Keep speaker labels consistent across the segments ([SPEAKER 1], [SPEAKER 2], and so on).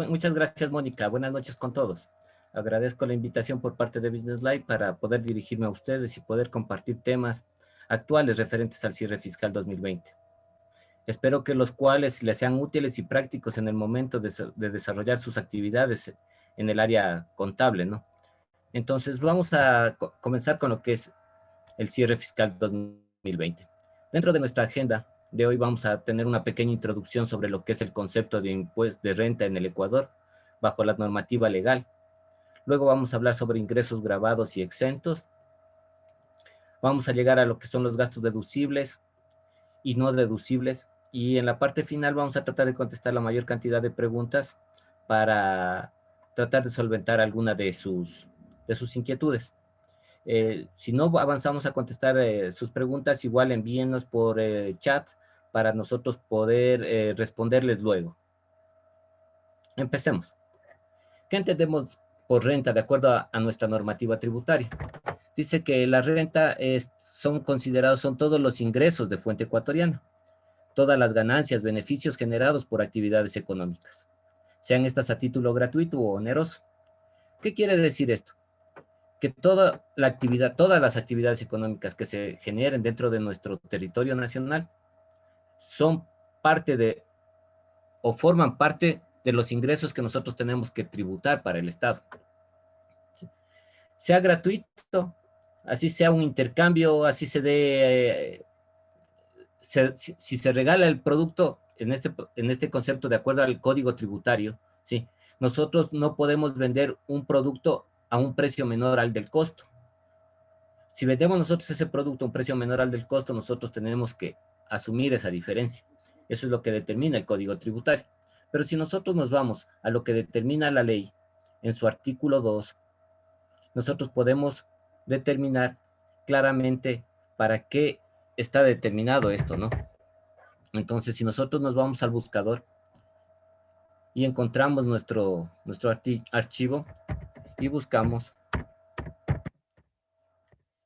[SPEAKER 1] Muchas gracias, Mónica. Buenas noches con todos. Agradezco la invitación por parte de Business Live para poder dirigirme a ustedes y poder compartir temas actuales referentes al cierre fiscal 2020. Espero que los cuales les sean útiles y prácticos en el momento de desarrollar sus actividades en el área contable, ¿no? Entonces, vamos a comenzar con lo que es el cierre fiscal 2020. Dentro de nuestra agenda de hoy vamos a tener una pequeña introducción sobre lo que es el concepto de impuesto de renta en el Ecuador bajo la normativa legal. Luego vamos a hablar sobre ingresos gravados y exentos. Vamos a llegar a lo que son los gastos deducibles y no deducibles. Y en la parte final vamos a tratar de contestar la mayor cantidad de preguntas para tratar de solventar alguna de sus inquietudes. Si no avanzamos a contestar sus preguntas, igual envíennos por chat para nosotros poder responderles luego. Empecemos. ¿Qué entendemos por renta de acuerdo a nuestra normativa tributaria? Dice que la renta son todos los ingresos de fuente ecuatoriana, todas las ganancias, beneficios generados por actividades económicas, sean estas a título gratuito o oneroso. ¿Qué quiere decir esto? Que todas las actividades económicas que se generen dentro de nuestro territorio nacional son parte de, o forman parte de los ingresos que nosotros tenemos que tributar para el Estado. ¿Sí? Sea gratuito, así sea un intercambio, así se dé, si se regala el producto en este concepto de acuerdo al código tributario, ¿sí? Nosotros no podemos vender un producto a un precio menor al del costo. Si vendemos nosotros ese producto a un precio menor al del costo, nosotros tenemos que asumir esa diferencia. Eso es lo que determina el Código Tributario. Pero si nosotros nos vamos a lo que determina la ley en su artículo 2, nosotros podemos determinar claramente para qué está determinado esto, ¿no? Entonces, si nosotros nos vamos al buscador y encontramos nuestro archivo y buscamos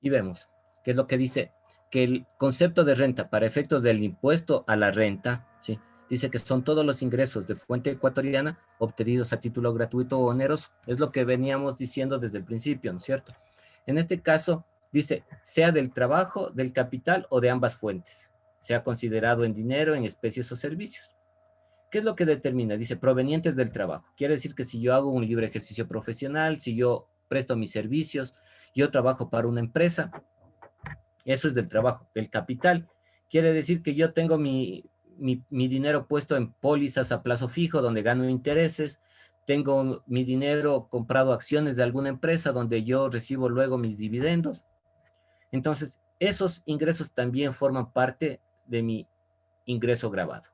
[SPEAKER 1] y vemos qué es lo que dice, que el concepto de renta para efectos del impuesto a la renta, ¿sí? Dice que son todos los ingresos de fuente ecuatoriana obtenidos a título gratuito o oneroso. Es lo que veníamos diciendo desde el principio, ¿no es cierto? En este caso, dice, sea del trabajo, del capital o de ambas fuentes, sea considerado en dinero, en especies o servicios. ¿Qué es lo que determina? Dice, provenientes del trabajo. Quiere decir que si yo hago un libre ejercicio profesional, si yo presto mis servicios, yo trabajo para una empresa, eso es del trabajo. Del capital, quiere decir que yo tengo mi dinero puesto en pólizas a plazo fijo, donde gano intereses, tengo mi dinero comprado acciones de alguna empresa, donde yo recibo luego mis dividendos. Entonces, esos ingresos también forman parte de mi ingreso grabado.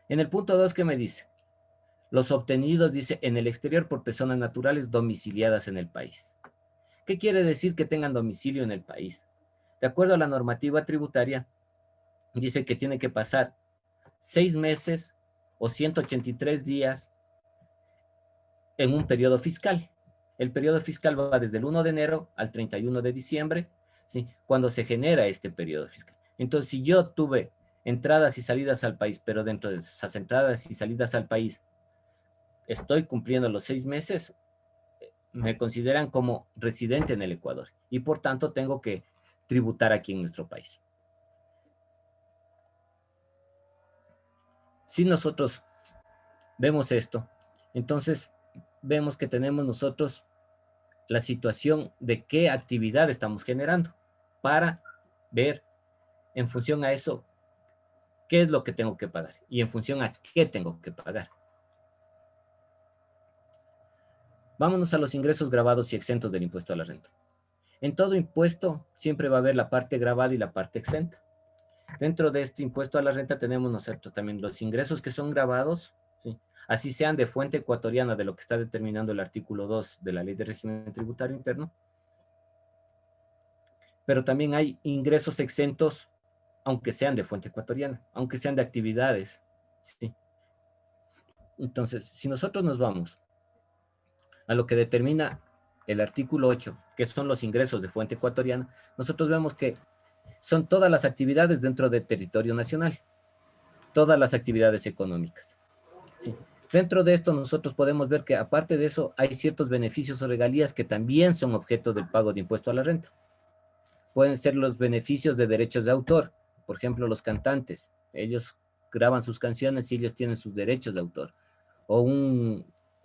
[SPEAKER 1] En el punto 2, ¿qué me dice? Los obtenidos, dice, en el exterior por personas naturales domiciliadas en el país. ¿Qué quiere decir que tengan domicilio en el país? De acuerdo a la normativa tributaria, dice que tiene que pasar 6 meses o 183 días en un periodo fiscal. El periodo fiscal va desde el 1 de enero al 31 de diciembre, ¿sí? Cuando se genera este periodo fiscal. Entonces, si yo tuve entradas y salidas al país, pero dentro de esas entradas y salidas al país estoy cumpliendo los 6 meses, me consideran como residente en el Ecuador y por tanto tengo que tributar aquí en nuestro país. Si nosotros vemos esto, entonces vemos que tenemos nosotros la situación de qué actividad estamos generando para ver en función a eso qué es lo que tengo que pagar y en función a qué tengo que pagar. Vámonos a los ingresos grabados y exentos del impuesto a la renta. En todo impuesto siempre va a haber la parte grabada y la parte exenta. Dentro de este impuesto a la renta tenemos nosotros también los ingresos que son grabados, ¿sí? Así sean de fuente ecuatoriana, de lo que está determinando el artículo 2 de la Ley de Régimen Tributario Interno, pero también hay ingresos exentos, aunque sean de fuente ecuatoriana, aunque sean de actividades, ¿sí? Entonces, si nosotros nos vamos a lo que determina el artículo 8, que son los ingresos de fuente ecuatoriana, nosotros vemos que son todas las actividades dentro del territorio nacional. todas las actividades económicas. ¿Sí? Dentro de esto nosotros podemos ver que aparte de eso hay ciertos beneficios o regalías que también son objeto del pago de impuesto a la renta. Pueden ser los beneficios de derechos de autor, por ejemplo los cantantes, ellos graban sus canciones y ellos tienen sus derechos de autor, o,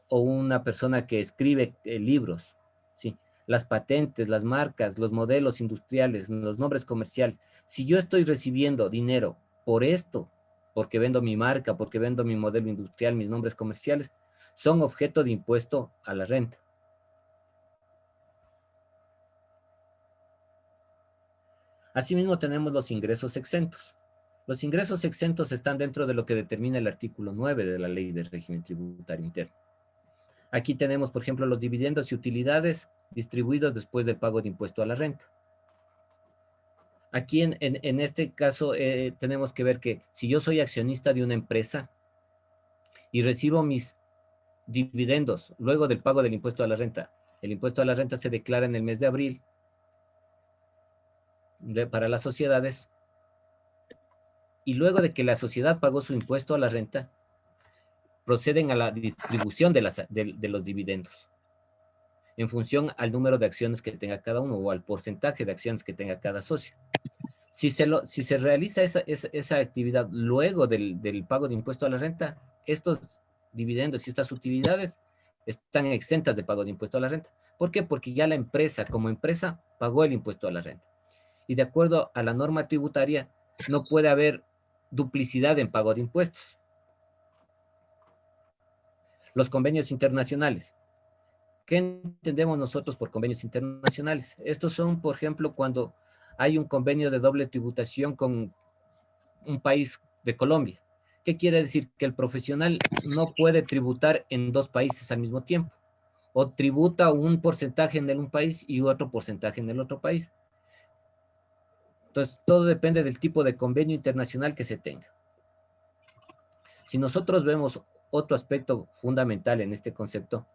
[SPEAKER 1] o una persona que escribe libros, ¿sí? Las patentes, las marcas, los modelos industriales, los nombres comerciales. Si yo estoy recibiendo dinero por esto, porque vendo mi marca, porque vendo mi modelo industrial, mis nombres comerciales, son objeto de impuesto a la renta. Asimismo tenemos los ingresos exentos. Los ingresos exentos están dentro de lo que determina el artículo 9 de la Ley de Régimen Tributario Interno. Aquí tenemos, por ejemplo, los dividendos y utilidades distribuidos después del pago de impuesto a la renta. Aquí en este caso tenemos que ver que si yo soy accionista de una empresa y recibo mis dividendos luego del pago del impuesto a la renta, el impuesto a la renta se declara en el mes de abril para las sociedades, y luego de que la sociedad pagó su impuesto a la renta, proceden a la distribución de los dividendos en función al número de acciones que tenga cada uno o al porcentaje de acciones que tenga cada socio. Si se realiza esa actividad luego del pago de impuesto a la renta, estos dividendos y estas utilidades están exentas de pago de impuesto a la renta. ¿Por qué? Porque ya la empresa, como empresa, pagó el impuesto a la renta. Y de acuerdo a la norma tributaria, no puede haber duplicidad en pago de impuestos. Los convenios internacionales. ¿Qué entendemos nosotros por convenios internacionales? Estos son, por ejemplo, cuando hay un convenio de doble tributación con un país de Colombia. ¿Qué quiere decir? Que el profesional no puede tributar en dos países al mismo tiempo. O tributa un porcentaje en un país y otro porcentaje en el otro país. Entonces, todo depende del tipo de convenio internacional que se tenga. Si nosotros vemos otro aspecto fundamental en este concepto,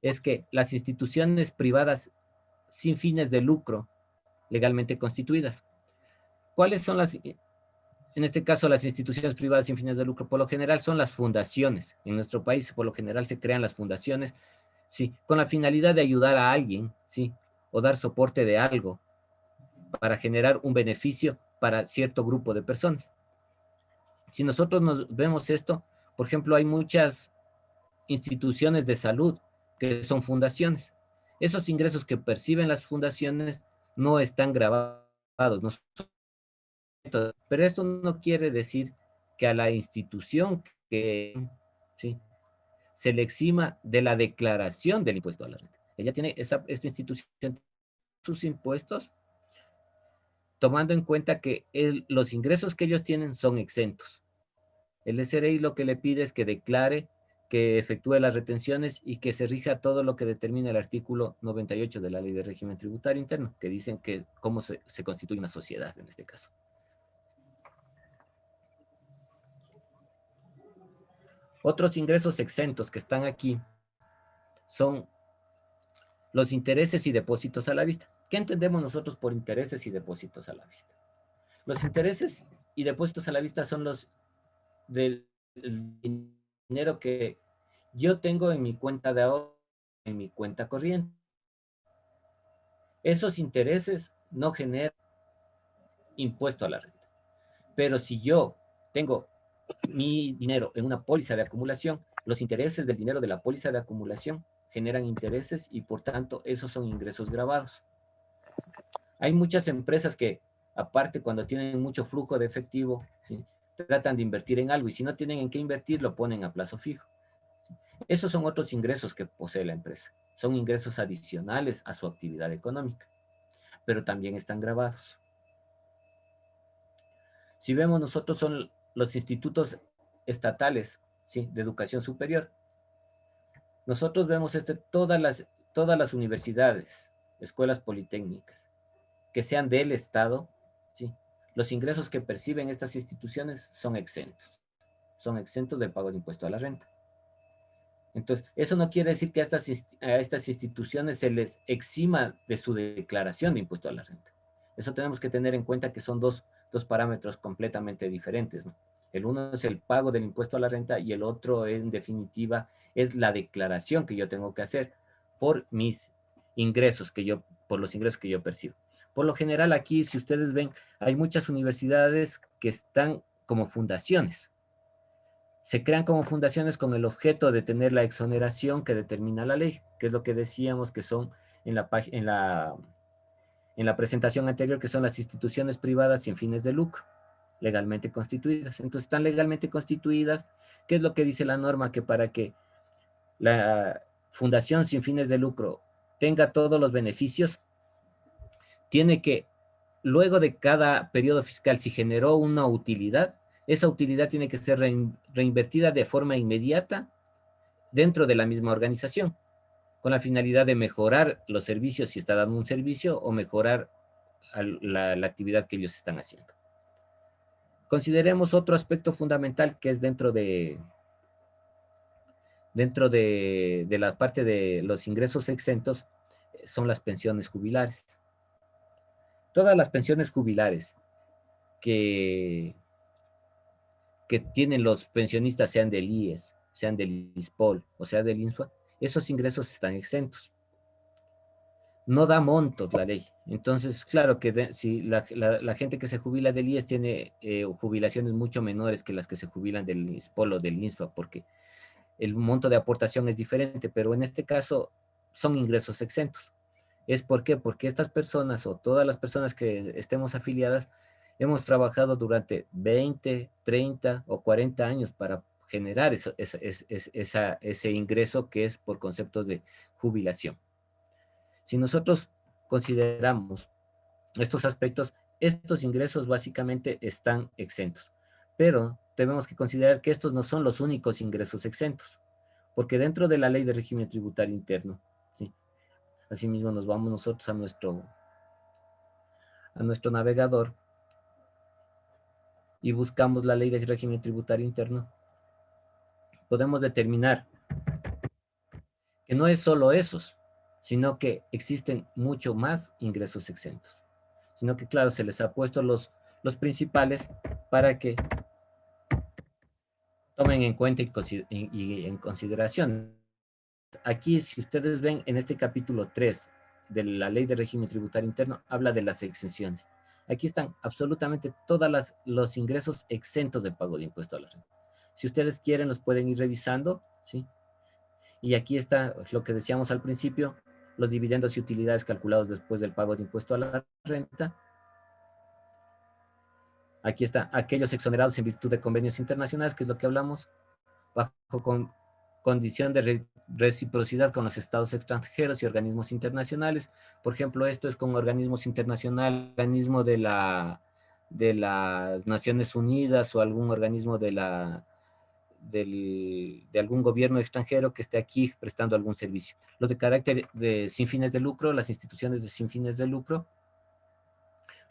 [SPEAKER 1] es que las instituciones privadas sin fines de lucro legalmente constituidas. ¿Cuáles son en este caso, las instituciones privadas sin fines de lucro? Por lo general son las fundaciones. En nuestro país, por lo general, se crean las fundaciones, sí, con la finalidad de ayudar a alguien, sí, o dar soporte de algo para generar un beneficio para cierto grupo de personas. Si nosotros nos vemos esto, por ejemplo, hay muchas instituciones de salud que son fundaciones. Esos ingresos que perciben las fundaciones no están grabados, no son, pero esto no quiere decir que a la institución que, ¿sí?, se le exima de la declaración del impuesto a la renta. Ella tiene, esta institución, sus impuestos, tomando en cuenta que los ingresos que ellos tienen son exentos. El SRI lo que le pide es que declare, que efectúe las retenciones y que se rija todo lo que determina el artículo 98 de la Ley de Régimen Tributario Interno, que dicen que cómo se constituye una sociedad en este caso. Otros ingresos exentos que están aquí son los intereses y depósitos a la vista. ¿Qué entendemos nosotros por intereses y depósitos a la vista? Los intereses y depósitos a la vista son los del dinero que yo tengo en mi cuenta de ahorro, en mi cuenta corriente. Esos intereses no generan impuesto a la renta. Pero si yo tengo mi dinero en una póliza de acumulación, los intereses del dinero de la póliza de acumulación generan intereses y por tanto esos son ingresos grabados. Hay muchas empresas que, aparte, cuando tienen mucho flujo de efectivo, ¿sí?, tratan de invertir en algo y si no tienen en qué invertir, lo ponen a plazo fijo. Esos son otros ingresos que posee la empresa. Son ingresos adicionales a su actividad económica, pero también están grabados. Si vemos nosotros son los institutos estatales, ¿sí?, de educación superior. Nosotros vemos todas las universidades, escuelas politécnicas, que sean del Estado, ¿sí?, los ingresos que perciben estas instituciones son exentos del pago de impuesto a la renta. Entonces, eso no quiere decir que a estas instituciones se les exima de su declaración de impuesto a la renta. Eso tenemos que tener en cuenta que son dos parámetros completamente diferentes, ¿no? El uno es el pago del impuesto a la renta y el otro, en definitiva, es la declaración que yo tengo que hacer por mis ingresos por los ingresos que yo percibo. Por lo general aquí, si ustedes ven, hay muchas universidades que están como fundaciones. Se crean como fundaciones con el objeto de tener la exoneración que determina la ley, que es lo que decíamos que son en la presentación anterior, que son las instituciones privadas sin fines de lucro, legalmente constituidas. Entonces, están legalmente constituidas. ¿Qué es lo que dice la norma? Que para que la fundación sin fines de lucro tenga todos los beneficios, tiene que, luego de cada periodo fiscal, si generó una utilidad, esa utilidad tiene que ser reinvertida de forma inmediata dentro de la misma organización, con la finalidad de mejorar los servicios si está dando un servicio o mejorar la actividad que ellos están haciendo. Consideremos otro aspecto fundamental que es dentro de la parte de los ingresos exentos, son las pensiones jubilares. Todas las pensiones jubilares que, que tienen los pensionistas, sean del IES, sean del ISPOL o sea del INSUA, esos ingresos están exentos. No da montos la ley. Entonces, claro que si la gente que se jubila del IES tiene jubilaciones mucho menores que las que se jubilan del ISPOL o del INSUA, porque el monto de aportación es diferente, pero en este caso son ingresos exentos. ¿Es por qué? Porque estas personas o todas las personas que estemos afiliadas hemos trabajado durante 20, 30 o 40 años para generar ese ingreso que es por conceptos de jubilación. Si nosotros consideramos estos aspectos, estos ingresos básicamente están exentos. Pero tenemos que considerar que estos no son los únicos ingresos exentos, porque dentro de la ley de régimen tributario interno, ¿sí? Asimismo nos vamos nosotros a nuestro navegador y buscamos la ley de régimen tributario interno, podemos determinar que no es solo esos, sino que existen mucho más ingresos exentos. Sino que, claro, se les ha puesto los principales para que tomen en cuenta y en consideración. Aquí, si ustedes ven en este capítulo 3 de la Ley de Régimen Tributario Interno, habla de las exenciones. Aquí están absolutamente todos los ingresos exentos de pago de impuesto a la renta. Si ustedes quieren, los pueden ir revisando, ¿sí? Y aquí está lo que decíamos al principio, los dividendos y utilidades calculados después del pago de impuesto a la renta. Aquí está aquellos exonerados en virtud de convenios internacionales, que es lo que hablamos, bajo condición de reciprocidad con los estados extranjeros y organismos internacionales. Por ejemplo, esto es con organismos internacionales, organismo de las Naciones Unidas o algún organismo de algún gobierno extranjero que esté aquí prestando algún servicio. Los de carácter sin fines de lucro, las instituciones de sin fines de lucro,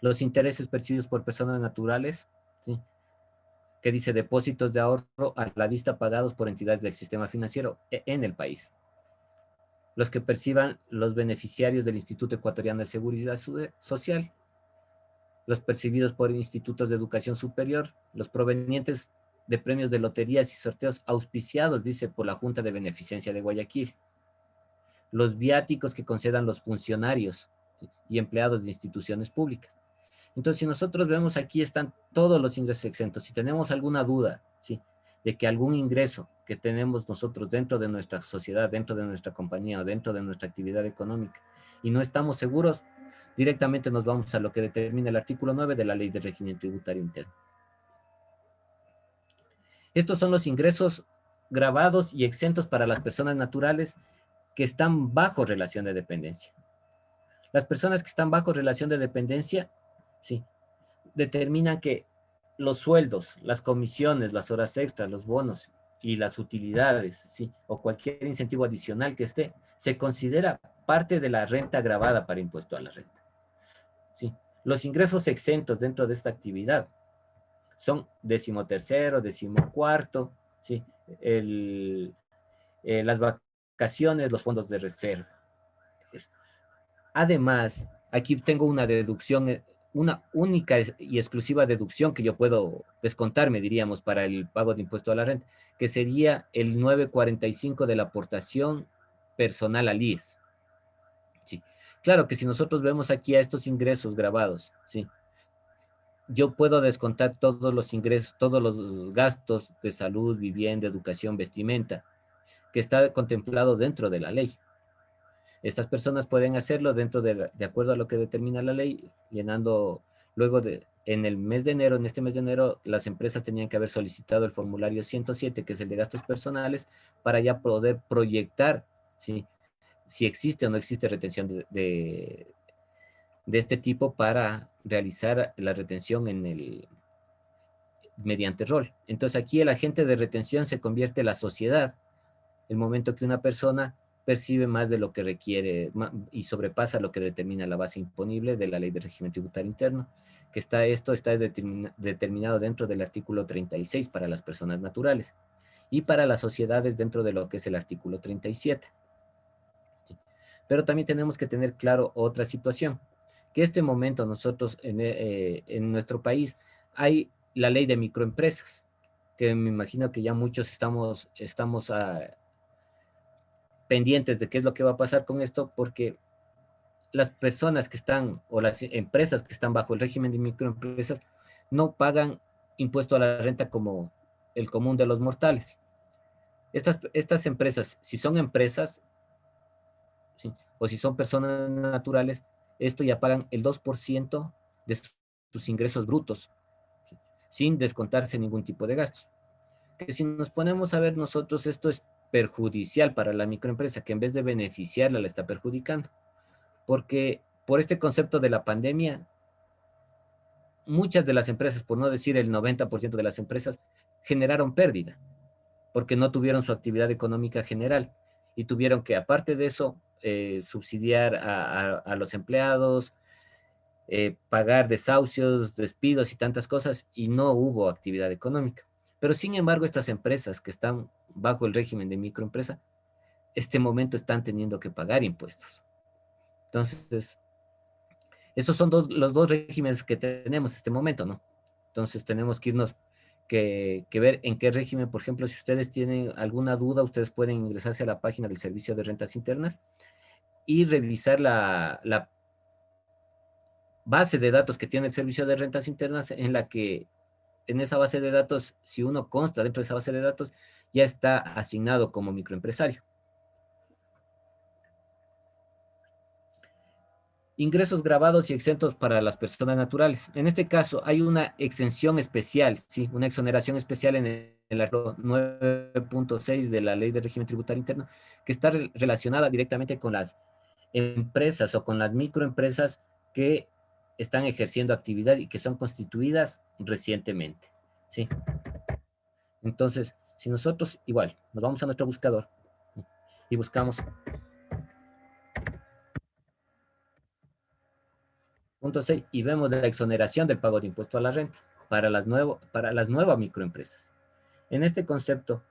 [SPEAKER 1] los intereses percibidos por personas naturales, ¿sí? Que dice depósitos de ahorro a la vista pagados por entidades del sistema financiero en el país. Los que perciban los beneficiarios del Instituto Ecuatoriano de Seguridad Social, los percibidos por institutos de educación superior, los provenientes de premios de loterías y sorteos auspiciados, dice, por la Junta de Beneficencia de Guayaquil, los viáticos que concedan los funcionarios, ¿sí? Y empleados de instituciones públicas. Entonces, si nosotros vemos aquí están todos los ingresos exentos. Si tenemos alguna duda, ¿sí? De que algún ingreso que tenemos nosotros dentro de nuestra sociedad, dentro de nuestra compañía o dentro de nuestra actividad económica y no estamos seguros, directamente nos vamos a lo que determina el artículo 9 de la Ley de Régimen Tributario Interno. Estos son los ingresos gravados y exentos para las personas naturales que están bajo relación de dependencia. Las personas que están bajo relación de dependencia, sí, determinan que los sueldos, las comisiones, las horas extras, los bonos y las utilidades, ¿sí? O cualquier incentivo adicional que esté, se considera parte de la renta gravada para impuesto a la renta, ¿sí? Los ingresos exentos dentro de esta actividad son 13º, 14º, ¿sí? Las vacaciones, los fondos de reserva. Además, aquí tengo una deducción una única y exclusiva deducción que yo puedo descontarme, diríamos, para el pago de impuesto a la renta, que sería el 945 de la aportación personal al IES. Sí. Claro que si nosotros vemos aquí a estos ingresos grabados, ¿sí? Yo puedo descontar todos los ingresos, todos los gastos de salud, vivienda, educación, vestimenta, que está contemplado dentro de la ley. Estas personas pueden hacerlo de acuerdo a lo que determina la ley, llenando luego en el mes de enero, en este mes de enero, las empresas tenían que haber solicitado el formulario 107, que es el de gastos personales, para ya poder proyectar, ¿sí?, si existe o no existe retención de este tipo para realizar la retención mediante rol. Entonces aquí el agente de retención se convierte en la sociedad, el momento que una persona percibe más de lo que requiere y sobrepasa lo que determina la base imponible de la Ley de Régimen Tributario Interno, que esto está determinado dentro del artículo 36 para las personas naturales y para las sociedades dentro de lo que es el artículo 37. ¿Sí? Pero también tenemos que tener claro otra situación, que este momento nosotros en nuestro país hay la ley de microempresas, que me imagino que ya muchos estamos pendientes de qué es lo que va a pasar con esto, porque las personas que están, o las empresas que están bajo el régimen de microempresas, no pagan impuesto a la renta como el común de los mortales. Estas empresas, si son empresas, ¿sí?, o si son personas naturales, esto ya pagan el 2% de sus ingresos brutos, ¿sí?, sin descontarse ningún tipo de gastos. Que si nos ponemos a ver nosotros, esto es perjudicial para la microempresa, que en vez de beneficiarla, la está perjudicando. Porque por este concepto de la pandemia, muchas de las empresas, por no decir el 90% de las empresas, generaron pérdida, porque no tuvieron su actividad económica general y tuvieron que, aparte de eso, subsidiar a los empleados, pagar desahucios, despidos y tantas cosas, y no hubo actividad económica. Pero sin embargo, estas empresas que están bajo el régimen de microempresa, este momento están teniendo que pagar impuestos. Entonces, esos son los dos regímenes que tenemos en este momento, ¿no? Entonces tenemos que irnos, que ver en qué régimen. Por ejemplo, si ustedes tienen alguna duda, ustedes pueden ingresarse a la página del Servicio de Rentas Internas y revisar la base de datos que tiene el Servicio de Rentas Internas, en la que en esa base de datos, si uno consta dentro de esa base de datos, ya está asignado como microempresario. Ingresos grabados y exentos para las personas naturales. En este caso, hay una exención especial, sí, una exoneración especial en el artículo 9.6 de la Ley de Régimen Tributario Interno, que está relacionada directamente con las empresas o con las microempresas que están ejerciendo actividad y que son constituidas recientemente, ¿sí? Entonces, si nosotros igual nos vamos a nuestro buscador y buscamos punto 6 y vemos la exoneración del pago de impuesto a la renta para las nuevas microempresas. En este concepto,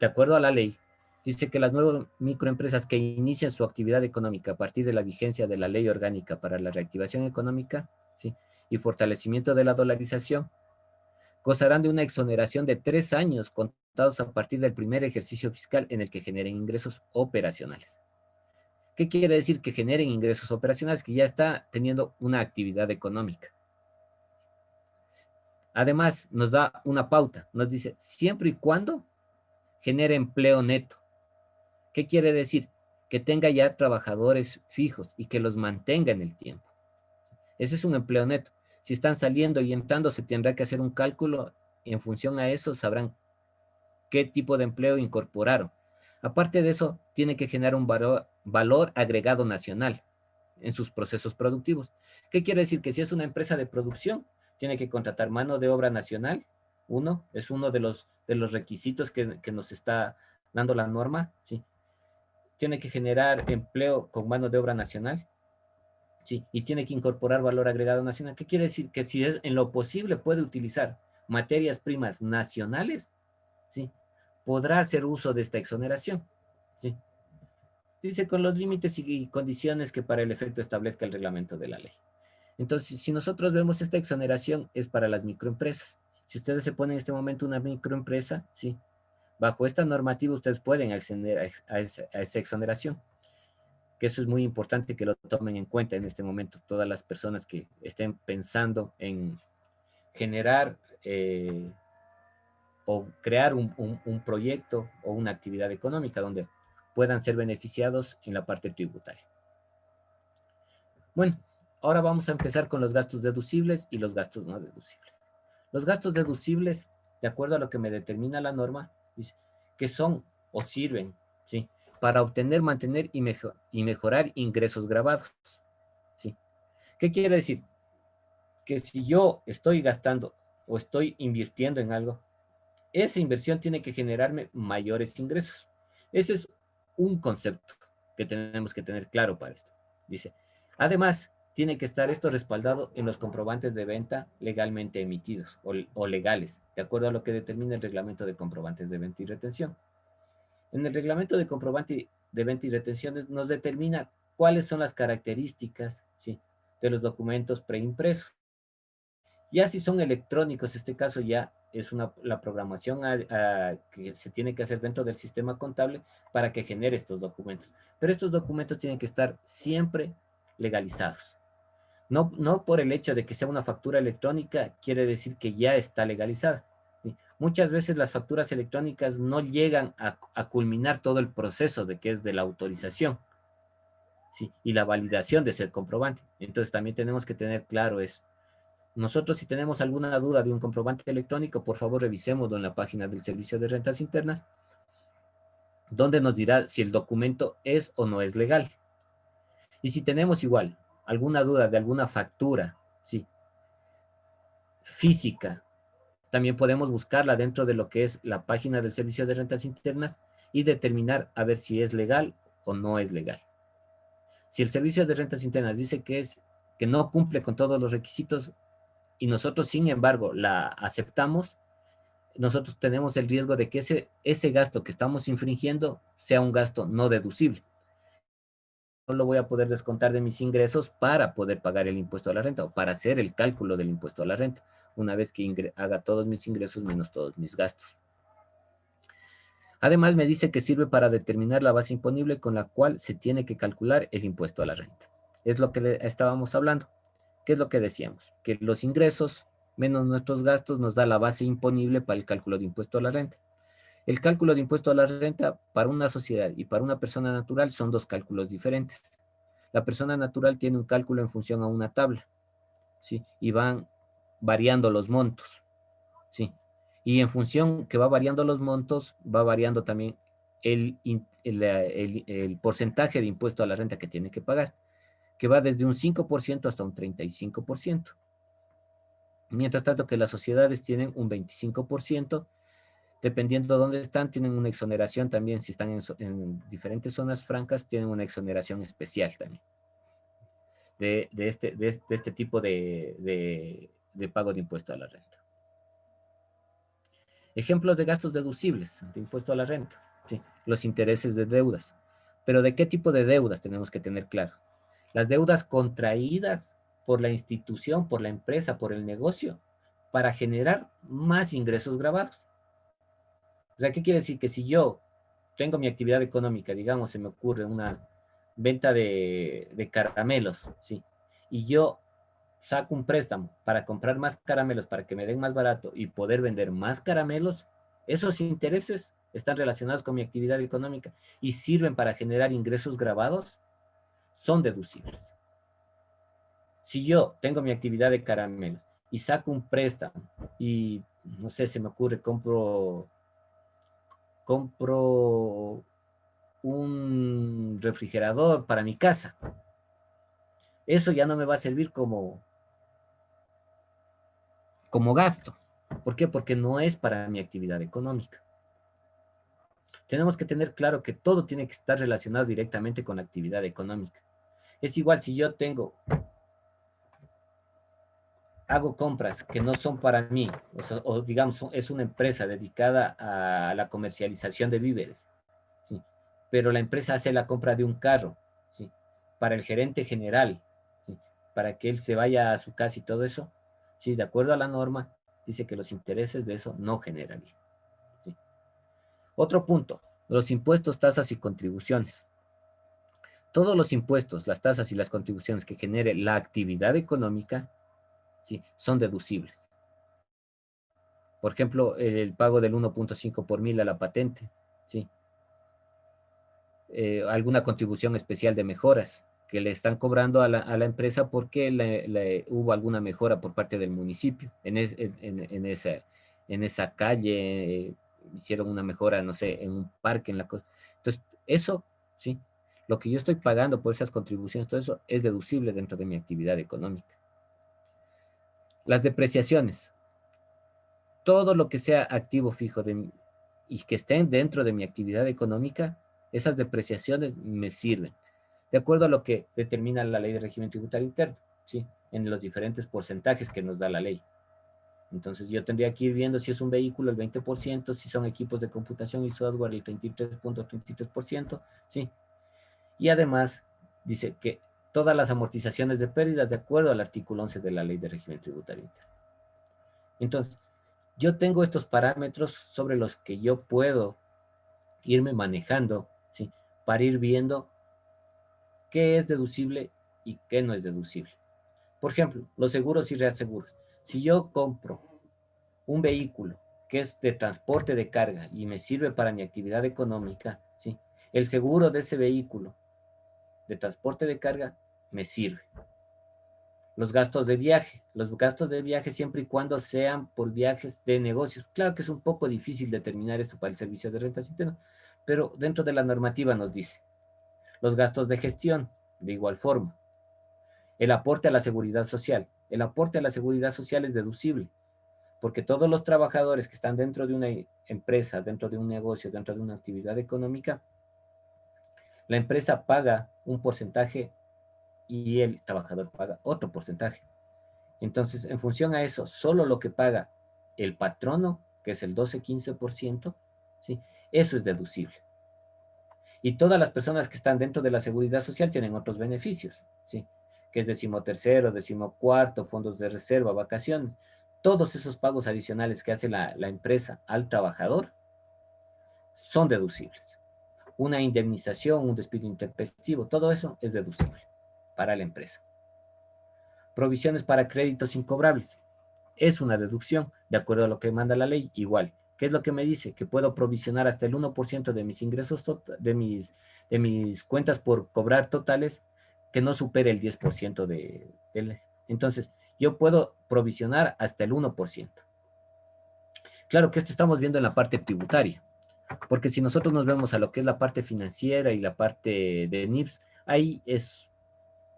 [SPEAKER 1] de acuerdo a la ley, dice que las nuevas microempresas que inician su actividad económica a partir de la vigencia de la Ley Orgánica para la Reactivación Económica, ¿sí?, y fortalecimiento de la dolarización, gozarán de una exoneración de 3 años contados a partir del primer ejercicio fiscal en el que generen ingresos operacionales. ¿Qué quiere decir que generen ingresos operacionales? Que ya está teniendo una actividad económica. Además, nos da una pauta, nos dice, siempre y cuando genere empleo neto. ¿Qué quiere decir? Que tenga ya trabajadores fijos y que los mantenga en el tiempo. Ese es un empleo neto. Si están saliendo y entrando, se tendrá que hacer un cálculo y en función a eso sabrán qué tipo de empleo incorporaron. Aparte de eso, tiene que generar un valor agregado nacional en sus procesos productivos. ¿Qué quiere decir? Que si es una empresa de producción, tiene que contratar mano de obra nacional. Es uno de los requisitos que nos está dando la norma, ¿sí? Tiene que generar empleo con mano de obra nacional, ¿sí? Y tiene que incorporar valor agregado nacional. ¿Qué quiere decir? Que si es en lo posible puede utilizar materias primas nacionales, ¿sí?, podrá hacer uso de esta exoneración, ¿sí? Dice con los límites y condiciones que para el efecto establezca el reglamento de la ley. Entonces, si nosotros vemos esta exoneración, es para las microempresas. Si ustedes se ponen en este momento una microempresa, ¿sí? Bajo esta normativa ustedes pueden acceder a esa exoneración, que eso es muy importante que lo tomen en cuenta en este momento todas las personas que estén pensando en generar o crear un proyecto o una actividad económica donde puedan ser beneficiados en la parte tributaria. Bueno, ahora vamos a empezar con los gastos deducibles y los gastos no deducibles. Los gastos deducibles, de acuerdo a lo que me determina la norma, dice que son o sirven, ¿sí? Para obtener, mantener y mejorar ingresos grabados, ¿sí? ¿Qué quiere decir? Que si yo estoy gastando o estoy invirtiendo en algo, esa inversión tiene que generarme mayores ingresos. Ese es un concepto que tenemos que tener claro para esto. Dice, además, tiene que estar esto respaldado en los comprobantes de venta legalmente emitidos o legales, de acuerdo a lo que determina el reglamento de comprobantes de venta y retención. En el reglamento de comprobante de venta y retenciones nos determina cuáles son las características, ¿sí?, de los documentos preimpresos. Ya si son electrónicos, este caso ya es la programación que se tiene que hacer dentro del sistema contable para que genere estos documentos. Pero estos documentos tienen que estar siempre legalizados. No por el hecho de que sea una factura electrónica, quiere decir que ya está legalizada. ¿Sí? Muchas veces las facturas electrónicas no llegan a culminar todo el proceso de que es de la autorización, ¿sí?, y la validación de ese comprobante. Entonces también tenemos que tener claro eso. Nosotros, si tenemos alguna duda de un comprobante electrónico, por favor revisémoslo en la página del Servicio de Rentas Internas, donde nos dirá si el documento es o no es legal. Y si tenemos igual alguna duda de alguna factura, sí, física, también podemos buscarla dentro de lo que es la página del Servicio de Rentas Internas y determinar a ver si es legal o no es legal. Si el Servicio de Rentas Internas dice que no cumple con todos los requisitos y nosotros, sin embargo, la aceptamos, nosotros tenemos el riesgo de que ese gasto que estamos infringiendo sea un gasto no deducible. No lo voy a poder descontar de mis ingresos para poder pagar el impuesto a la renta o para hacer el cálculo del impuesto a la renta, una vez que haga todos mis ingresos menos todos mis gastos. Además, me dice que sirve para determinar la base imponible con la cual se tiene que calcular el impuesto a la renta. Es lo que estábamos hablando. ¿Qué es lo que decíamos? Que los ingresos menos nuestros gastos nos da la base imponible para el cálculo de impuesto a la renta. El cálculo de impuesto a la renta para una sociedad y para una persona natural son dos cálculos diferentes. La persona natural tiene un cálculo en función a una tabla, ¿sí? Y van variando los montos, ¿sí? Y en función que va variando los montos, va variando también el porcentaje de impuesto a la renta que tiene que pagar, que va desde un 5% hasta un 35%. Mientras tanto que las sociedades tienen un 25%. Dependiendo de dónde están, tienen una exoneración también. Si están en diferentes zonas francas, tienen una exoneración especial también de este tipo de pago de impuesto a la renta. Ejemplos de gastos deducibles de impuesto a la renta. ¿Sí? Los intereses de deudas. Pero ¿de qué tipo de deudas tenemos que tener claro? Las deudas contraídas por la institución, por la empresa, por el negocio, para generar más ingresos grabados. O sea, ¿qué quiere decir? Que si yo tengo mi actividad económica, digamos, se me ocurre una venta de caramelos, ¿sí? Y yo saco un préstamo para comprar más caramelos, para que me den más barato y poder vender más caramelos, esos intereses están relacionados con mi actividad económica y sirven para generar ingresos grabados, son deducibles. Si yo tengo mi actividad de caramelos y saco un préstamo y, no sé, se me ocurre, compro un refrigerador para mi casa. Eso ya no me va a servir como gasto. ¿Por qué? Porque no es para mi actividad económica. Tenemos que tener claro que todo tiene que estar relacionado directamente con la actividad económica. Es igual si yo hago compras que no son para mí, o digamos, es una empresa dedicada a la comercialización de víveres, ¿sí? Pero la empresa hace la compra de un carro, ¿sí?, para el gerente general, ¿sí?, para que él se vaya a su casa y todo eso, sí, de acuerdo a la norma, dice que los intereses de eso no generarían. ¿Sí? Otro punto, los impuestos, tasas y contribuciones. Todos los impuestos, las tasas y las contribuciones que genere la actividad económica, ¿sí?, son deducibles. Por ejemplo, el pago del 1.5 por mil a la patente, ¿sí? Alguna contribución especial de mejoras que le están cobrando a la empresa porque hubo alguna mejora por parte del municipio en esa calle, hicieron una mejora, no sé, en un parque, en la cosa. Entonces, eso, sí, lo que yo estoy pagando por esas contribuciones, todo eso es deducible dentro de mi actividad económica. Las depreciaciones, todo lo que sea activo fijo y que estén dentro de mi actividad económica, esas depreciaciones me sirven, de acuerdo a lo que determina la ley de régimen tributario interno, ¿sí? En los diferentes porcentajes que nos da la ley. Entonces yo tendría que ir viendo si es un vehículo el 20%, si son equipos de computación y software el 33.33%, ¿sí? Y además dice que todas las amortizaciones de pérdidas de acuerdo al artículo 11 de la ley de régimen tributario interno. Entonces, yo tengo estos parámetros sobre los que yo puedo irme manejando, ¿sí?, para ir viendo qué es deducible y qué no es deducible. Por ejemplo, los seguros y reaseguros. Si yo compro un vehículo que es de transporte de carga y me sirve para mi actividad económica, ¿sí?, el seguro de ese vehículo de transporte de carga me sirve. Los gastos de viaje siempre y cuando sean por viajes de negocios. Claro que es un poco difícil determinar esto para el servicio de rentas internas, pero dentro de la normativa nos dice. Los gastos de gestión, de igual forma. El aporte a la seguridad social. El aporte a la seguridad social es deducible, porque todos los trabajadores que están dentro de una empresa, dentro de un negocio, dentro de una actividad económica, la empresa paga un porcentaje y el trabajador paga otro porcentaje. Entonces, en función a eso, solo lo que paga el patrono, que es el 12-15%, ¿sí?, eso es deducible. Y todas las personas que están dentro de la seguridad social tienen otros beneficios, ¿sí?, que es 13º, 14º, fondos de reserva, vacaciones. Todos esos pagos adicionales que hace la empresa al trabajador son deducibles. Una indemnización, un despido intempestivo, todo eso es deducible para la empresa. Provisiones para créditos incobrables. Es una deducción, de acuerdo a lo que manda la ley, igual. ¿Qué es lo que me dice? Que puedo provisionar hasta el 1% de mis ingresos, de mis cuentas por cobrar totales, que no supere el 10% de. Entonces, yo puedo provisionar hasta el 1%. Claro que esto estamos viendo en la parte tributaria, porque si nosotros nos vemos a lo que es la parte financiera y la parte de NIPS, ahí es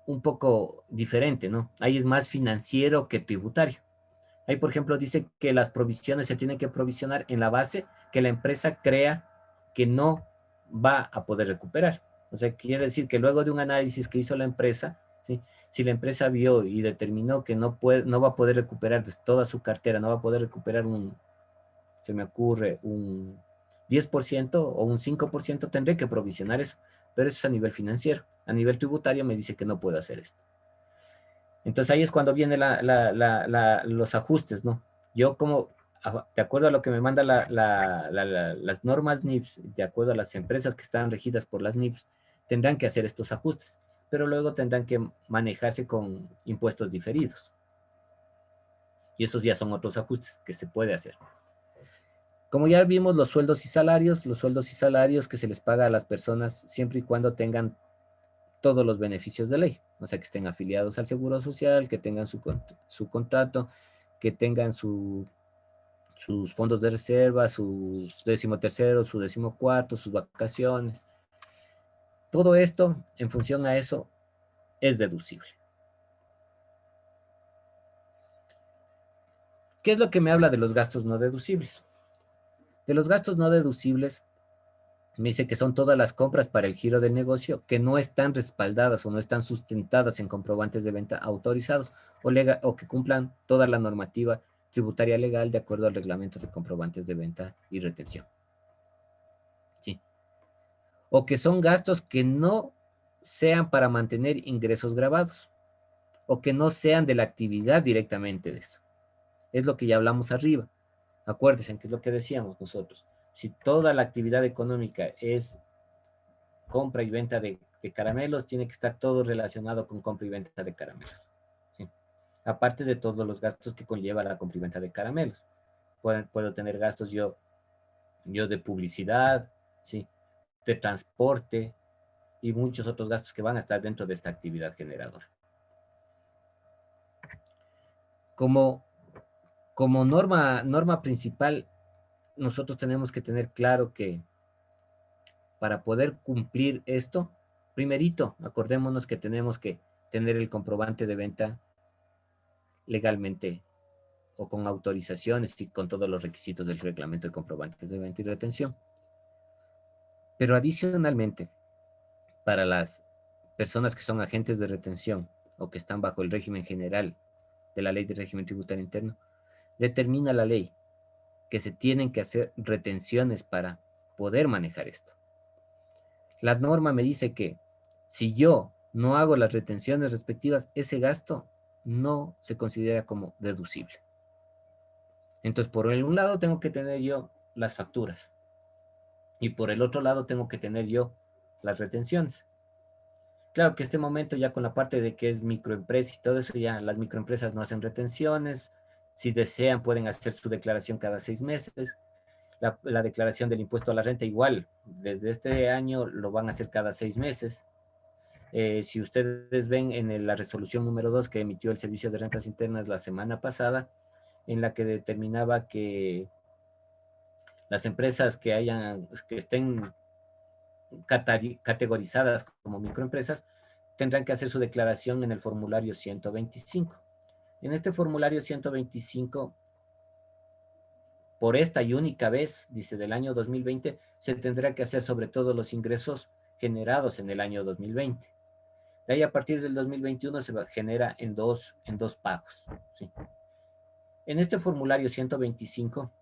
[SPEAKER 1] un poco diferente, ¿no? Ahí es más financiero que tributario. Ahí, por ejemplo, dice que las provisiones se tienen que provisionar en la base que la empresa crea que no va a poder recuperar. O sea, quiere decir que luego de un análisis que hizo la empresa, ¿sí?, si la empresa vio y determinó que no va a poder recuperar toda su cartera, no va a poder recuperar se me ocurre, un 10% o un 5%, tendré que provisionar eso. Pero eso es a nivel financiero. A nivel tributario me dice que no puedo hacer esto. Entonces ahí es cuando vienen los ajustes, ¿no? Yo de acuerdo a lo que me manda las normas NIPS, de acuerdo a las empresas que están regidas por las NIPS, tendrán que hacer estos ajustes, pero luego tendrán que manejarse con impuestos diferidos. Y esos ya son otros ajustes que se puede hacer. Como ya vimos, los sueldos y salarios que se les paga a las personas siempre y cuando tengan todos los beneficios de ley, o sea, que estén afiliados al Seguro Social, que tengan su contrato, que tengan sus fondos de reserva, sus 13º, su 14º, sus vacaciones. Todo esto, en función a eso, es deducible. ¿Qué es lo que me habla de los gastos no deducibles? De los gastos no deducibles, me dice que son todas las compras para el giro del negocio que no están respaldadas o no están sustentadas en comprobantes de venta autorizados o que cumplan toda la normativa tributaria legal de acuerdo al reglamento de comprobantes de venta y retención. ¿Sí? O que son gastos que no sean para mantener ingresos grabados. o que no sean de la actividad directamente de eso. Es lo que ya hablamos arriba. Acuérdense que es lo que decíamos nosotros. Si toda la actividad económica es compra y venta de caramelos, tiene que estar todo relacionado con compra y venta de caramelos. ¿Sí? Aparte de todos los gastos que conlleva la compra y venta de caramelos. Puedo tener gastos yo de publicidad, ¿sí? De transporte y muchos otros gastos que van a estar dentro de esta actividad generadora. Como, como norma principal, nosotros tenemos que tener claro que para poder cumplir esto, primerito, acordémonos que tenemos que tener el comprobante de venta legalmente o con autorizaciones y con todos los requisitos del reglamento de comprobantes de venta y retención. Pero adicionalmente, para las personas que son agentes de retención o que están bajo el régimen general de la ley de régimen tributario interno, determina la ley que se tienen que hacer retenciones para poder manejar esto. La norma me dice que si yo no hago las retenciones respectivas, ese gasto no se considera como deducible. Entonces, por un lado tengo que tener yo las facturas y por el otro lado tengo que tener yo las retenciones. Claro que este momento ya con la parte de que es microempresa y todo eso, ya las microempresas no hacen retenciones. Si desean, pueden hacer su declaración cada 6 meses. La declaración del impuesto a la renta igual, desde este año lo van a hacer cada 6 meses. Si ustedes ven en la resolución número 2 que emitió el Servicio de Rentas Internas la semana pasada, en la que determinaba que las empresas que estén categorizadas como microempresas tendrán que hacer su declaración en el formulario 125. En este formulario 125, por esta y única vez, dice del año 2020, se tendrá que hacer sobre todo los ingresos generados en el año 2020. De ahí a partir del 2021 se genera en dos pagos. ¿Sí? En este formulario 125,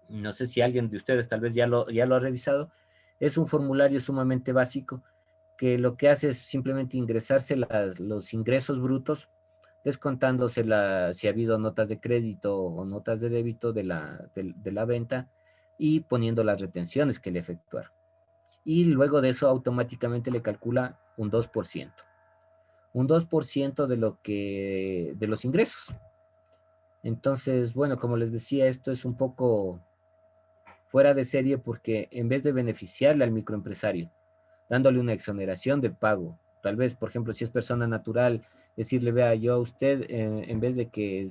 [SPEAKER 1] no sé si alguien de ustedes tal vez ya lo ha revisado, es un formulario sumamente básico que lo que hace es simplemente ingresarse los ingresos brutos, descontándose si ha habido notas de crédito o notas de débito de la venta y poniendo las retenciones que le efectuaron. Y luego de eso automáticamente le calcula un 2%. Un 2% de los ingresos. Entonces, bueno, como les decía, esto es un poco fuera de serie porque en vez de beneficiarle al microempresario, dándole una exoneración de pago, tal vez, por ejemplo, si es persona natural, decirle, vea, yo a usted, en vez de que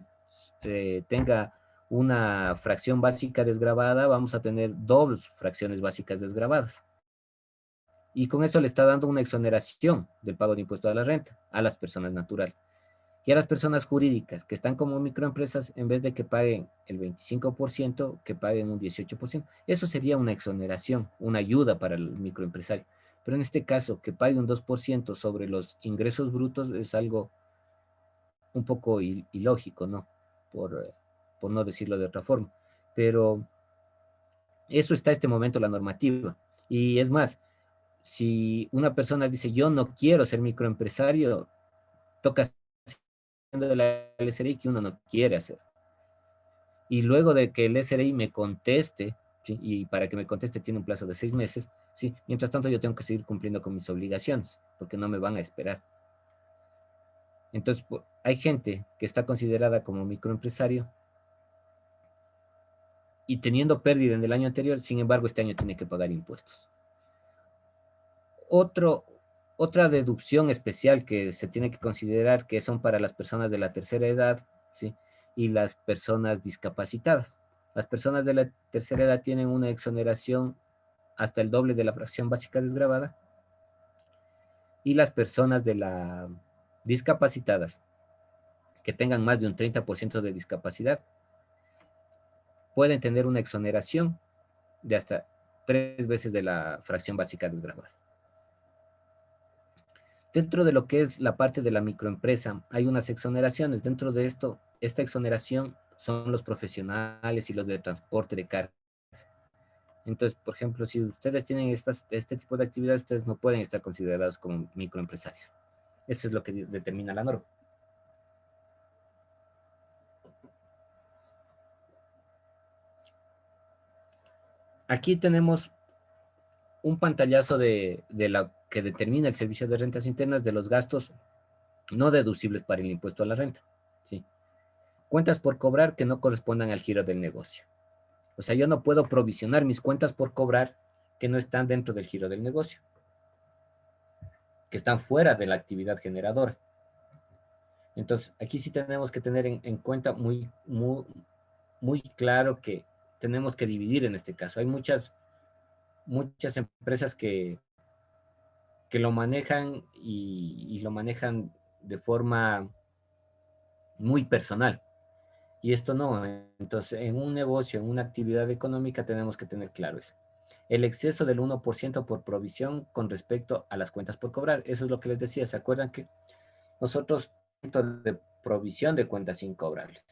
[SPEAKER 1] tenga una fracción básica desgravada, vamos a tener dos fracciones básicas desgravadas. Y con eso le está dando una exoneración del pago de impuesto a la renta a las personas naturales. Y a las personas jurídicas que están como microempresas, en vez de que paguen el 25%, que paguen un 18%. Eso sería una exoneración, una ayuda para el microempresario. Pero en este caso, que pague un 2% sobre los ingresos brutos es algo un poco ilógico, ¿no? Por no decirlo de otra forma. Pero eso está en este momento la normativa. Y es más, si una persona dice, yo no quiero ser microempresario, toca de la SRI que uno no quiere hacer. Y luego de que el SRI me conteste, ¿sí? Y para que me conteste tiene un plazo de 6 meses, ¿sí? Mientras tanto yo tengo que seguir cumpliendo con mis obligaciones, porque no me van a esperar. Entonces, hay gente que está considerada como microempresario y teniendo pérdida en el año anterior, sin embargo, este año tiene que pagar impuestos. Otra deducción especial que se tiene que considerar que son para las personas de la tercera edad, ¿sí? Y las personas discapacitadas. Las personas de la tercera edad tienen una exoneración hasta el doble de la fracción básica desgravada y las personas de la discapacitadas que tengan más de un 30% de discapacidad pueden tener una exoneración de hasta 3 veces de la fracción básica desgravada. Dentro de lo que es la parte de la microempresa, hay unas exoneraciones. Dentro de esto, esta exoneración son los profesionales y los de transporte de carga. Entonces, por ejemplo, si ustedes tienen este tipo de actividades, ustedes no pueden estar considerados como microempresarios. Eso es lo que determina la norma. aquí tenemos un pantallazo de la que determina el Servicio de Rentas Internas de los gastos no deducibles para el impuesto a la renta. ¿Sí? Cuentas por cobrar que no correspondan al giro del negocio. O sea, yo no puedo provisionar mis cuentas por cobrar que no están dentro del giro del negocio, que están fuera de la actividad generadora. Entonces, aquí sí tenemos que tener en cuenta muy claro que tenemos que dividir en este caso. Hay muchas empresas que lo manejan y lo manejan de forma muy personal. Y esto no. Entonces, en un negocio, en una actividad económica, tenemos que tener claro eso. El exceso del 1% por provisión con respecto a las cuentas por cobrar. Eso es lo que les decía. ¿Se acuerdan que nosotros de provisión de cuentas incobrables?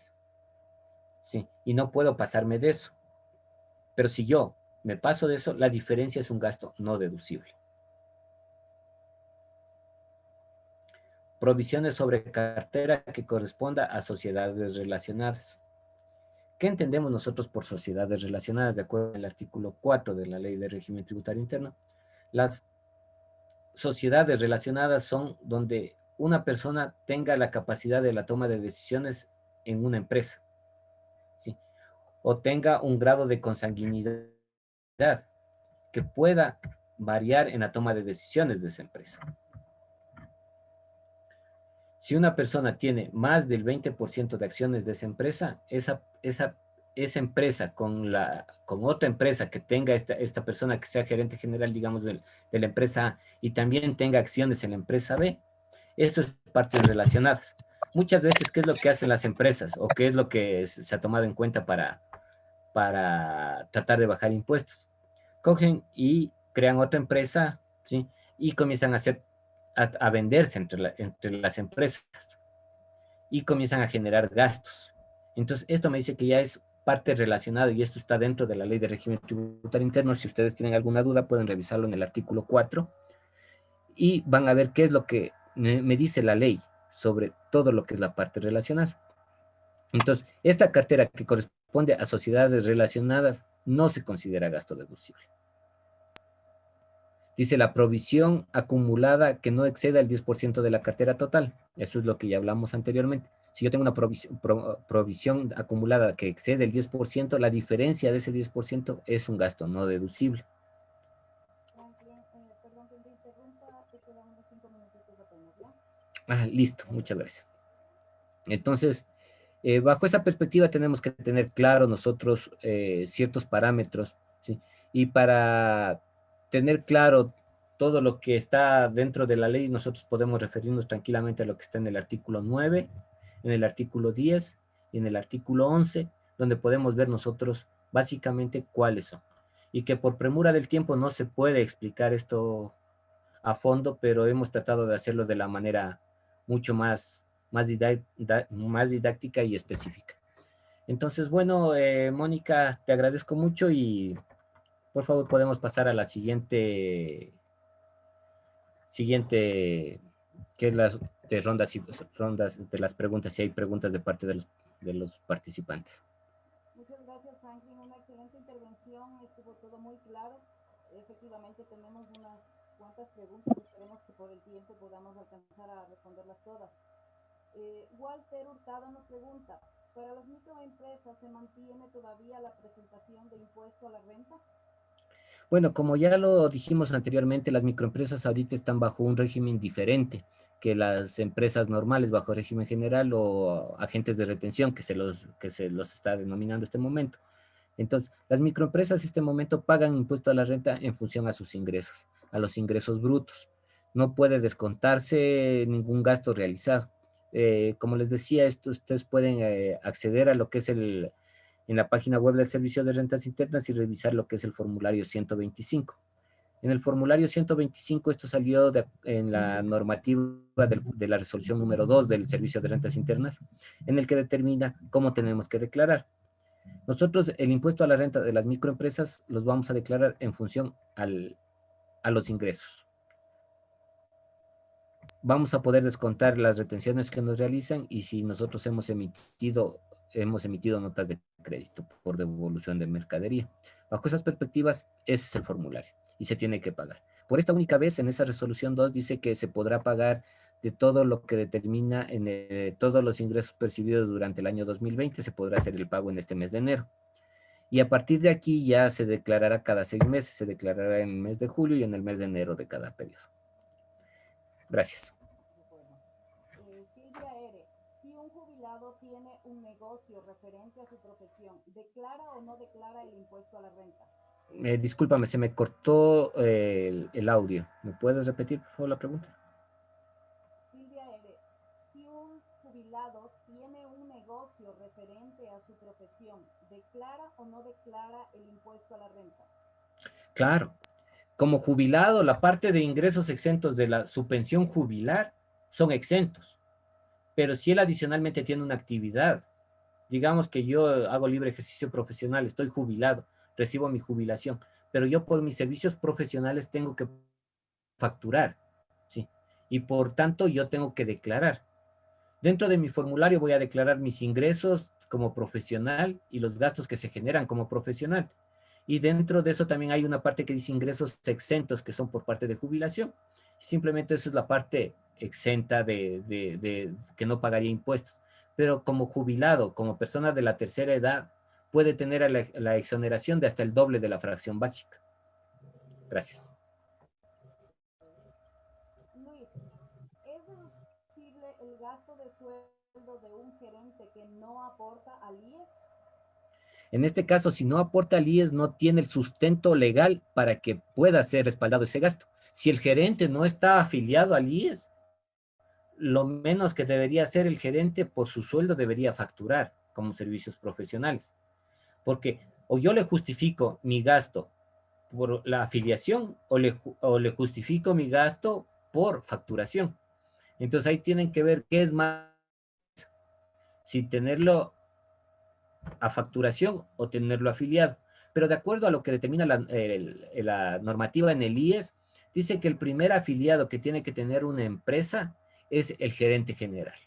[SPEAKER 1] Sí, y no puedo pasarme de eso. Pero si yo me paso de eso, la diferencia es un gasto no deducible. Provisiones sobre cartera que corresponda a sociedades relacionadas. ¿Qué entendemos nosotros por sociedades relacionadas? De acuerdo al artículo 4 de la Ley de Régimen Tributario Interno, las sociedades relacionadas son donde una persona tenga la capacidad de la toma de decisiones en una empresa, ¿sí? O tenga un grado de consanguinidad que pueda variar en la toma de decisiones de esa empresa. Si una persona tiene más del 20% de acciones de esa empresa, esa empresa con otra empresa que tenga esta persona que sea gerente general, digamos, de la empresa A y también tenga acciones en la empresa B, eso es partes relacionadas. Muchas veces, ¿qué es lo que hacen las empresas o qué es lo que se ha tomado en cuenta para tratar de bajar impuestos? Cogen y crean otra empresa, ¿sí? Y comienzan a venderse entre las empresas y comienzan a generar gastos. Entonces, esto me dice que ya es parte relacionada y esto está dentro de la Ley de Régimen Tributario Interno. Si ustedes tienen alguna duda, pueden revisarlo en el artículo 4 y van a ver qué es lo que me dice la ley sobre todo lo que es la parte relacionada. Entonces, esta cartera que corresponde a sociedades relacionadas no se considera gasto deducible. Dice la provisión acumulada que no exceda el 10% de la cartera total. Eso es lo que ya hablamos anteriormente. Si yo tengo una provisión acumulada que excede el 10%, la diferencia de ese 10% es un gasto no deducible.
[SPEAKER 2] Franklin, perdón que te interrumpa, te quedan unos 5 minutitos apenas, ¿ya?
[SPEAKER 1] Ah, listo, muchas gracias. Entonces, bajo esa perspectiva tenemos que tener claro nosotros ciertos parámetros, ¿sí? Y para tener claro todo lo que está dentro de la ley, nosotros podemos referirnos tranquilamente a lo que está en el artículo 9, en el artículo 10 y en el artículo 11, donde podemos ver nosotros básicamente cuáles son. Y que por premura del tiempo no se puede explicar esto a fondo, pero hemos tratado de hacerlo de la manera mucho más didáctica y específica. Entonces, bueno, Mónica, te agradezco mucho y por favor podemos pasar a la siguiente que es las de rondas de las preguntas, si hay preguntas de parte de los participantes.
[SPEAKER 2] Muchas gracias, Franklin. Una excelente intervención. Estuvo todo muy claro. Efectivamente, tenemos unas cuantas preguntas. Esperemos que por el tiempo podamos alcanzar a responderlas todas. Walter Hurtado nos pregunta, ¿para las microempresas se mantiene todavía la presentación de impuesto a la renta?
[SPEAKER 1] Bueno, como ya lo dijimos anteriormente, las microempresas ahorita están bajo un régimen diferente que las empresas normales bajo régimen general o agentes de retención que se los está denominando este momento. Entonces, las microempresas en este momento pagan impuesto a la renta en función a sus ingresos, a los ingresos brutos. No puede descontarse ningún gasto realizado. Como les decía, ustedes pueden acceder a lo que es en la página web del Servicio de Rentas Internas y revisar lo que es el formulario 125. En el formulario 125, esto salió en la normativa de la resolución número 2 del Servicio de Rentas Internas, en el que determina cómo tenemos que declarar. Nosotros el impuesto a la renta de las microempresas los vamos a declarar en función a los ingresos. Vamos a poder descontar las retenciones que nos realizan y si nosotros hemos emitido notas de crédito por devolución de mercadería. Bajo esas perspectivas, ese es el formulario y se tiene que pagar. Por esta única vez, en esa resolución 2 dice que se podrá pagar de todo lo que determina todos los ingresos percibidos durante el año 2020, se podrá hacer el pago en este mes de enero. Y a partir de aquí ya se declarará cada 6 meses, se declarará en el mes de julio y en el mes de enero de cada periodo. Gracias.
[SPEAKER 2] Silvia R., si un jubilado tiene un negocio referente a su profesión, ¿declara o no declara el impuesto a la renta?
[SPEAKER 1] Discúlpame, se me cortó el audio. ¿Me puedes repetir, por favor, la pregunta?
[SPEAKER 2] Silvia R., si un jubilado tiene un negocio referente a su profesión, ¿declara o no declara el impuesto a la renta?
[SPEAKER 1] Claro. Como jubilado, la parte de ingresos exentos de su pensión jubilar son exentos. Pero si él adicionalmente tiene una actividad, digamos que yo hago libre ejercicio profesional, estoy jubilado, recibo mi jubilación, pero yo por mis servicios profesionales tengo que facturar, ¿sí? Y por tanto yo tengo que declarar. Dentro de mi formulario voy a declarar mis ingresos como profesional y los gastos que se generan como profesional. Y dentro de eso también hay una parte que dice ingresos exentos, que son por parte de jubilación. Simplemente eso es la parte exenta que no pagaría impuestos. Pero como jubilado, como persona de la tercera edad, puede tener la exoneración de hasta el doble de la fracción básica. Gracias.
[SPEAKER 2] Luis, ¿es deducible el gasto de sueldo de un gerente que no aporta al IES?
[SPEAKER 1] En este caso, si no aporta al IES, no tiene el sustento legal para que pueda ser respaldado ese gasto. Si el gerente no está afiliado al IES, lo menos que debería hacer el gerente por su sueldo debería facturar como servicios profesionales. Porque o yo le justifico mi gasto por la afiliación o le justifico mi gasto por facturación. Entonces ahí tienen que ver qué es más, si tenerlo a facturación o tenerlo afiliado. Pero de acuerdo a lo que determina la normativa en el IES, dice que el primer afiliado que tiene que tener una empresa es el gerente general.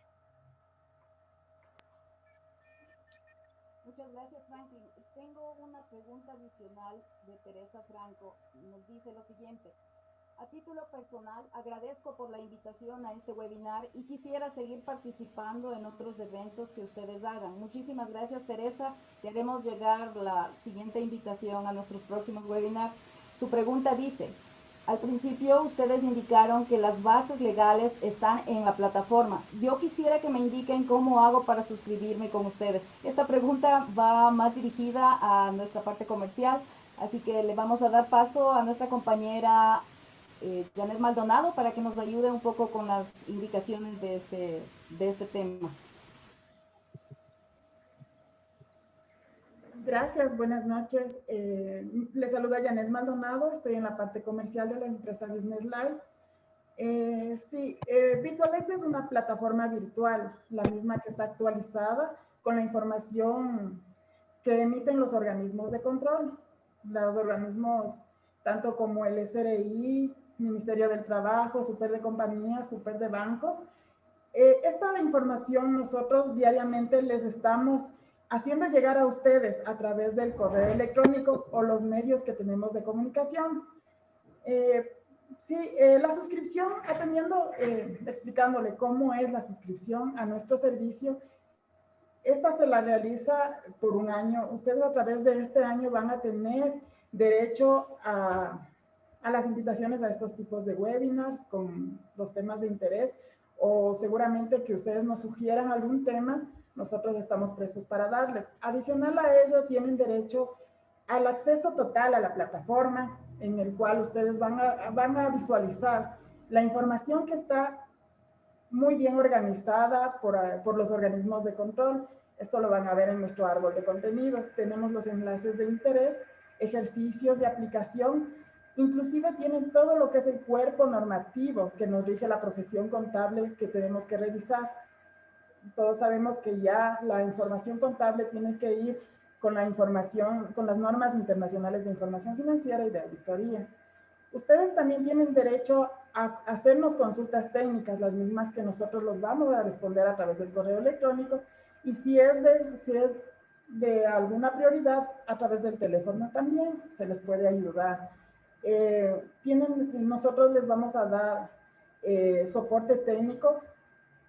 [SPEAKER 2] Muchas gracias, Franklin. Tengo una pregunta adicional de Teresa Franco. Nos dice lo siguiente. A título personal, agradezco por la invitación a este webinar y quisiera seguir participando en otros eventos que ustedes hagan. Muchísimas gracias, Teresa. Te haremos llegar la siguiente invitación a nuestros próximos webinars. Su pregunta dice, al principio ustedes indicaron que las bases legales están en la plataforma. Yo quisiera que me indiquen cómo hago para suscribirme con ustedes. Esta pregunta va más dirigida a nuestra parte comercial, así que le vamos a dar paso a nuestra compañera Janet Maldonado para que nos ayude un poco con las indicaciones de este tema.
[SPEAKER 3] Gracias, buenas noches. Les saluda Janet Maldonado, estoy en la parte comercial de la empresa Business Live. Sí, Virtualex es una plataforma virtual, la misma que está actualizada con la información que emiten los organismos de control, los organismos tanto como el SRI, Ministerio del Trabajo, Super de Compañías, Super de Bancos. Esta información nosotros diariamente les estamos haciendo llegar a ustedes a través del correo electrónico o los medios que tenemos de comunicación. Sí, la suscripción, explicándole cómo es la suscripción a nuestro servicio, esta se la realiza por un año. Ustedes a través de este año van a tener derecho a las invitaciones a estos tipos de webinars con los temas de interés, o seguramente que ustedes nos sugieran algún tema, nosotros estamos prestos para darles. Adicional a ello, tienen derecho al acceso total a la plataforma, en el cual ustedes van a visualizar la información que está muy bien organizada por los organismos de control. Esto lo van a ver en nuestro árbol de contenidos. Tenemos los enlaces de interés, ejercicios de aplicación, inclusive tienen todo lo que es el cuerpo normativo que nos rige la profesión contable que tenemos que revisar. Todos sabemos que ya la información contable tiene que ir con la información, con las normas internacionales de información financiera y de auditoría. Ustedes también tienen derecho a hacernos consultas técnicas, las mismas que nosotros los vamos a responder a través del correo electrónico. Y si es de alguna prioridad a través del teléfono también se les puede ayudar. Nosotros les vamos a dar soporte técnico.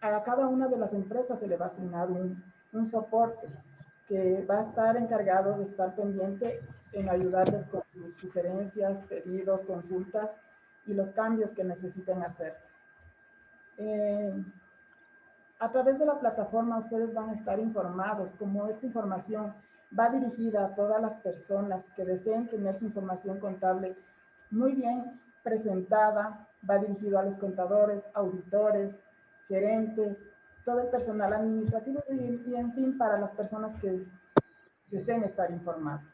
[SPEAKER 3] A cada una de las empresas se le va a asignar un soporte que va a estar encargado de estar pendiente en ayudarles con sus sugerencias, pedidos, consultas y los cambios que necesiten hacer. A través de la plataforma ustedes van a estar informados, como esta información va dirigida a todas las personas que deseen tener su información contable muy bien presentada, va dirigido a los contadores, auditores, gerentes, todo el personal administrativo y en fin, para las personas que deseen estar informados.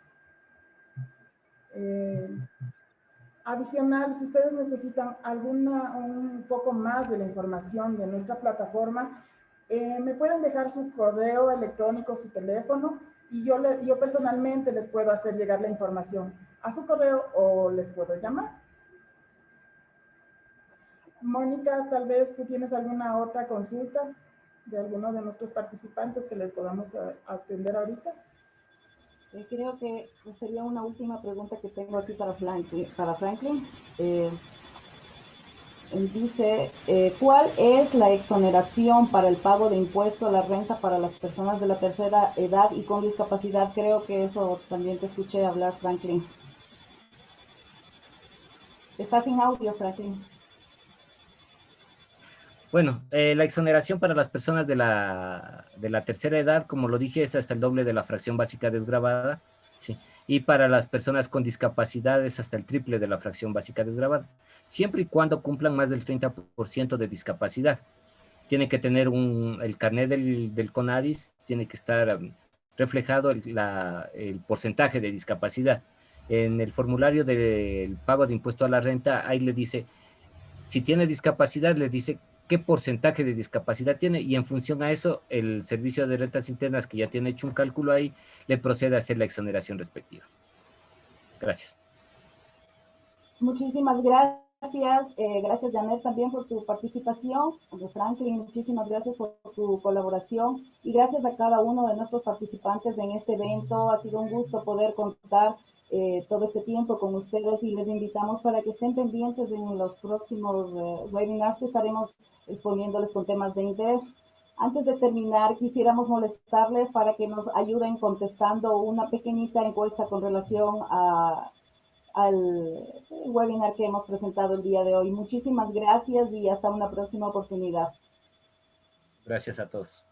[SPEAKER 3] Adicional, si ustedes necesitan un poco más de la información de nuestra plataforma, me pueden dejar su correo electrónico, su teléfono, y yo personalmente les puedo hacer llegar la información a su correo o les puedo llamar. Mónica, tal vez tú tienes alguna otra consulta de alguno de nuestros participantes que les podamos atender ahorita.
[SPEAKER 2] Creo que sería una última pregunta que tengo aquí para Franklin. Dice, ¿cuál es la exoneración para el pago de impuesto a la renta para las personas de la tercera edad y con discapacidad? Creo que eso también te escuché hablar, Franklin. Está sin audio, Franklin.
[SPEAKER 1] Bueno, la exoneración para las personas de la tercera edad, como lo dije, es hasta el doble de la fracción básica desgravada, ¿sí? Y para las personas con discapacidad es hasta el triple de la fracción básica desgravada, siempre y cuando cumplan más del 30% de discapacidad. Tiene que tener el carnet del CONADIS, tiene que estar reflejado el porcentaje de discapacidad. En el formulario del pago de impuesto a la renta, ahí le dice, si tiene discapacidad, le dice qué porcentaje de discapacidad tiene, y en función a eso, el Servicio de Rentas Internas, que ya tiene hecho un cálculo ahí, le procede a hacer la exoneración respectiva. Gracias.
[SPEAKER 2] Muchísimas gracias. Gracias, Janet, también por tu participación. Franklin, muchísimas gracias por tu colaboración. Y gracias a cada uno de nuestros participantes en este evento. Ha sido un gusto poder contar todo este tiempo con ustedes y les invitamos para que estén pendientes en los próximos webinars que estaremos exponiéndoles con temas de interés. Antes de terminar, quisiéramos molestarles para que nos ayuden contestando una pequeñita encuesta con relación al webinar que hemos presentado el día de hoy. Muchísimas gracias y hasta una próxima oportunidad.
[SPEAKER 1] Gracias a todos.